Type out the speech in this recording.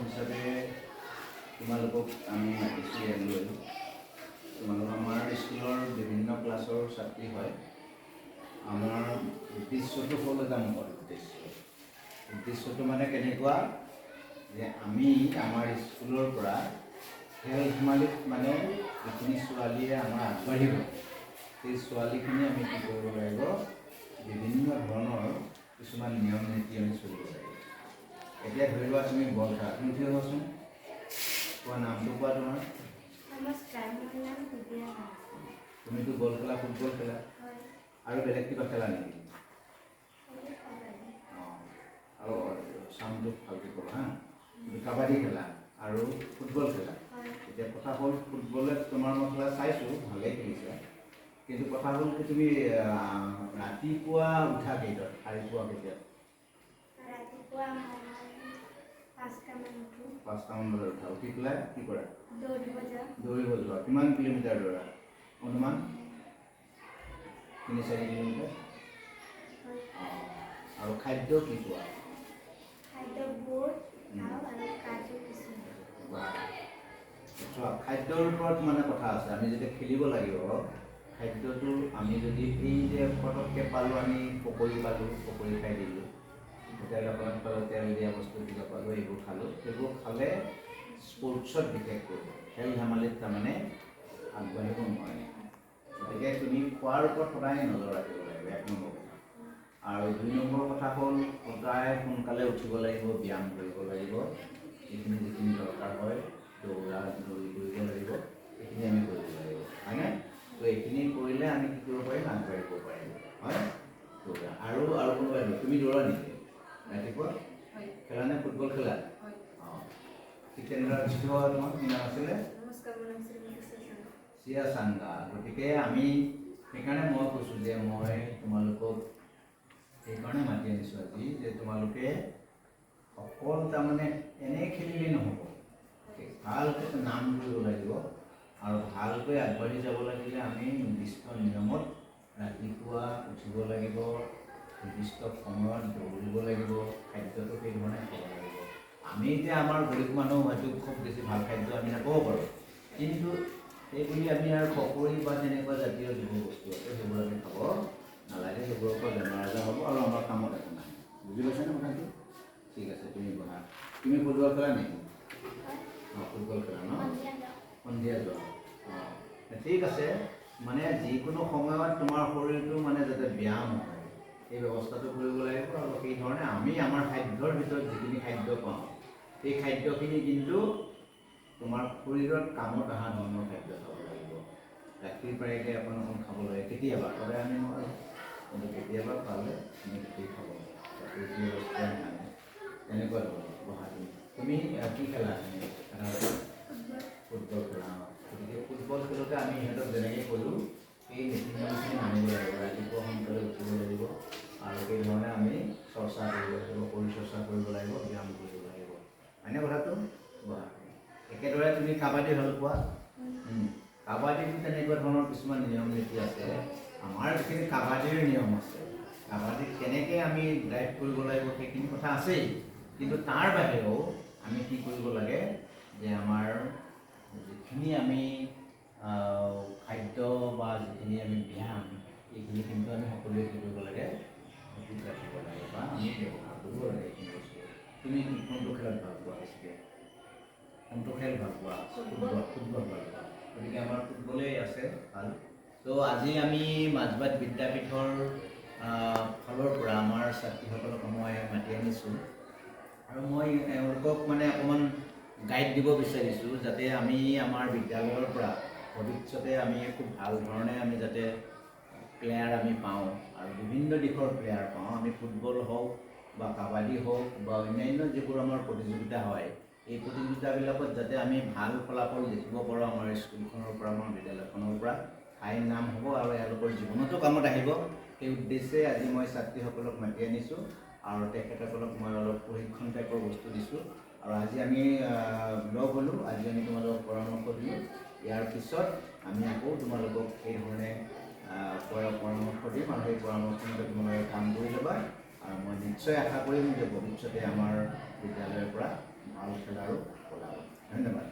হিচাপে তোমালোকক আমি মাতিছোঁ ইয়ালৈ। তোমালোক আমাৰ স্কুলৰ বিভিন্ন ক্লাছৰ ছাত্ৰী হয়। আমাৰ উদ্দেশ্যটো হ'ল এটা মহৎ উদ্দেশ্যটো মানে কেনেকুৱা যে আমি আমাৰ স্কুলৰ পৰা খেল ধেমালিত মানে যিখিনি ছোৱালীয়ে আমাৰ আগবাঢ়িব, সেই ছোৱালীখিনি আমি কি কৰিব লাগিব, বিভিন্ন ধৰণৰ কিছুমান নিয়ম নীতি আমি চলিব লাগিব। এতিয়া ধৰি লোৱা তুমি বল খেলা, তুমি উঠি হোৱাচোন, তোমাৰ নামটো কোৱা তোমাৰ? নমস্কাৰ, মোৰ নাম দিব্যা দাস। তুমিতো বল খেলা, ফুটবল খেলা আৰু বেলেগ কিবা খেলা নেকি? আৰু চাউণ্ডটো ভালকৈ ক'বা হা। কাবাডী খেলা আৰু ফুটবল খেলা। এতিয়া কথা হ'ল ফুটবলত তোমাৰ মই খেলা চাইছোঁ, ভালেই খেলিছা, কিন্তু কথা হ'ল কি তুমি ৰাতিপুৱা উঠা কেইটাত, ৰাতিপুৱা কেতিয়া? ৰাতিপুৱা 5টামান উঠো। 5টামান বজাত উঠা, উঠি পেলাই কি কৰা? দৌৰিব যাওঁ। দৌৰিব যোৱা। কিমান কিলোমিটাৰ দৌৰা অনুমান? 3-4 কিলোমিটাৰ। আৰু খাদ্য কি খোৱা? খাদ্য বুট খাওঁ আৰু কাজু কিছুমান। চোৱা, খাদ্যৰ ওপৰত মানে কথা আছে। আমি যেতিয়া খেলিব লাগিব, খাদ্যটো আমি যদি এই যে পটককৈ পালোঁ, আমি পকৰি পালোঁ, পকৰি খাই দিলোঁ, হোটেল এখনত পালোঁ তেল দিয়া বস্তু কিবা পালোঁ, এইবোৰ খালোঁ, সেইবোৰ খালে স্পৰ্টছত বিশেষকৈ খেল ধেমালিত তাৰমানে আগবাঢ়িব নোৱাৰে। গতিকে তুমি খোৱাৰ ওপৰত সদায় নজৰ ৰাখিব লাগিব, 1 নম্বৰ কথা। আৰু 2 নম্বৰ কথা হ'ল সদায় সোনকালে উঠিব লাগিব, ব্যায়াম কৰিব লাগিব, যিখিনি দৰকাৰ হয়, দৌৰিব লাগিব, এইখিনি আমি কৰিব লাগিব, হয়নে? তো এইখিনি কৰিলে আমি কি কৰিব পাৰিম, আগবাঢ়িব পাৰিম, হয়? আৰু কোনোবাই তুমি দৌৰা নেকি ৰাতিপুৱা? খেলা নে ফুটবল খেলা? অঁ, ঠিক তেনেদৰে তোমাৰ কি নাম আছিলে? নমস্কাৰ, মোৰ নাম চিয়া চাংগা। গতিকে আমি সেইকাৰণে মই কৈছোঁ যে মই তোমালোকক সেইকাৰণে মাতি আনিছোঁ আজি, যে তোমালোকে অকল তাৰমানে এনেই খেলিলেই নহ'ব, ভালকৈ নাম কৰিব লাগিব আৰু ভালকৈ আগবাঢ়ি যাব লাগিলে আমি নিৰ্দিষ্ট নিয়মত ৰাতিপুৱা উঠিব লাগিব, নিৰ্দিষ্ট সময়ত দৌৰিব লাগিব, খাদ্যটো সেইধৰণে খাব লাগিব। আমি এতিয়া আমাৰ গৰীব মানুহ হয়তো খুব বেছি ভাল খাদ্য আমি নাপাব পাৰোঁ, কিন্তু সেই বুলি আমি আৰু পকৰি বা তেনেকুৱা জাতীয় যিবোৰ বস্তু আছে সেইবোৰ আমি খাব নালাগে। সেইবোৰৰ পৰা বেমাৰ আজাৰ হ'ব আৰু আমাৰ কামত একো নাই। বুজি পাইছানে কথাটো? ঠিক আছে, তুমি বহা। তুমি ফুটবল খেলা নেকি? অঁ, ফুটবল খেলা ন? সন্ধিয়া যোৱা। অঁ, ঠিক আছে। মানে যিকোনো সময়ত তোমাৰ শৰীৰটো মানে যাতে ব্যায়াম হয়, সেই ব্যৱস্থাটো কৰিব লাগিব। আৰু সেইধৰণে আমি আমাৰ খাদ্যৰ ভিতৰত যিখিনি খাদ্য পাওঁ, সেই খাদ্যখিনি কিন্তু তোমাৰ শৰীৰত কামত অহা ধৰণৰ খাদ্য খাব লাগিব। গাখীৰ পাৰিলে অকণ খাব লাগে কেতিয়াবা, সদায় আমি নোৱাৰোঁ, কিন্তু কেতিয়াবা খালে আমি গাখীৰ খাব লাগে। গাখীৰ ব্যৱস্থাই নানে তেনেকুৱা ধৰণৰ বহাটো। তুমি কি খেলা? ফুটবল খেলা। গতিকে ফুটবল খেলোঁতে আমি সিহঁতক যেনেকৈ ক'লোঁ, সেই নীতি নিয়মখিনি মানিব লাগিব। ৰাতিপুৱা সোনকালে উঠিব লাগিব আৰু সেইধৰণে আমি চৰ্চা কৰিব লাগিব, শৰীৰ চৰ্চা কৰিব লাগিব, ব্যায়াম কৰিব লাগিব, হয়নে কথাটো? বহা। একেদৰে তুমি কাবাডী ভাল পোৱা? কাবাডীটো তেনেকুৱা ধৰণৰ কিছুমান নিয়ম নীতি আছে। আমাৰ যিখিনি কাবাডীৰ নিয়ম আছে, কাবাডীত কেনেকৈ আমি ড্ৰাইভ কৰিব লাগিব সেইখিনি কথা আছেই, কিন্তু তাৰ বাহিৰেও আমি কি কৰিব লাগে যে আমাৰ যিখিনি আমি খাদ্য বা যিখিনি আমি ব্যায়াম, এইখিনি কিন্তু আমি সকলোৱে কি কৰিব লাগে, সঠিক ৰাখিব লাগে বা আমি ব্যৱহাৰ কৰিব লাগে এইখিনি বস্তু। তুমি কোনটো খেলত ভাল পোৱা বেছিকৈ? কোনটো খেল ভাল পোৱা? ফুটবল ভাল পোৱা। গতিকে আমাৰ ফুটবলেই আছে ভাল। তো আজি আমি মাজবাট বিদ্যাপীঠৰ ফালৰ পৰা আমাৰ ছাত্ৰীসকলক মই মাতি আনিছোঁ আৰু মই এওঁলোকক মানে অকণমান গাইড দিব বিচাৰিছোঁ, যাতে আমি আমাৰ বিদ্যালয়ৰ পৰা ভৱিষ্যতে আমি খুব ভাল ধৰণে আমি যাতে প্লেয়াৰ আমি পাওঁ আৰু বিভিন্ন দিশৰ প্লেয়াৰ পাওঁ। আমি ফুটবল হওক বা কাবাডী হওক বা অন্যান্য যিবোৰ আমাৰ প্ৰতিযোগিতা হয়, এই প্ৰতিযোগিতাবিলাকত যাতে আমি ভাল ফলাফল দেখিব পাৰোঁ আমাৰ স্কুলখনৰ পৰা, আমাৰ বিদ্যালয়খনৰ পৰা, ঠাইৰ নাম হ'ব আৰু এওঁলোকৰ জীৱনতো কামত আহিব। সেই উদ্দেশ্যে আজি মই ছাত্ৰীসকলক মাতি আনিছোঁ আৰু তেখেতসকলক মই অলপ প্ৰশিক্ষণ টাইপৰ বস্তু দিছোঁ। আৰু আজি আমি লগ হ'লোঁ, আজি আমি তোমালোকক পৰামৰ্শ দিলোঁ। ইয়াৰ পিছত আমি আকৌ তোমালোকক সেইধৰণে পৰামৰ্শ দিম আৰু সেই পৰামৰ্শমতে তোমালোকে কাম কৰি যাবা। আৰু মই নিশ্চয় আশা কৰিম যে ভৱিষ্যতে আমাৰ বিদ্যালয়ৰ পৰা ভাল খেলাৰো ধন্যবাদ।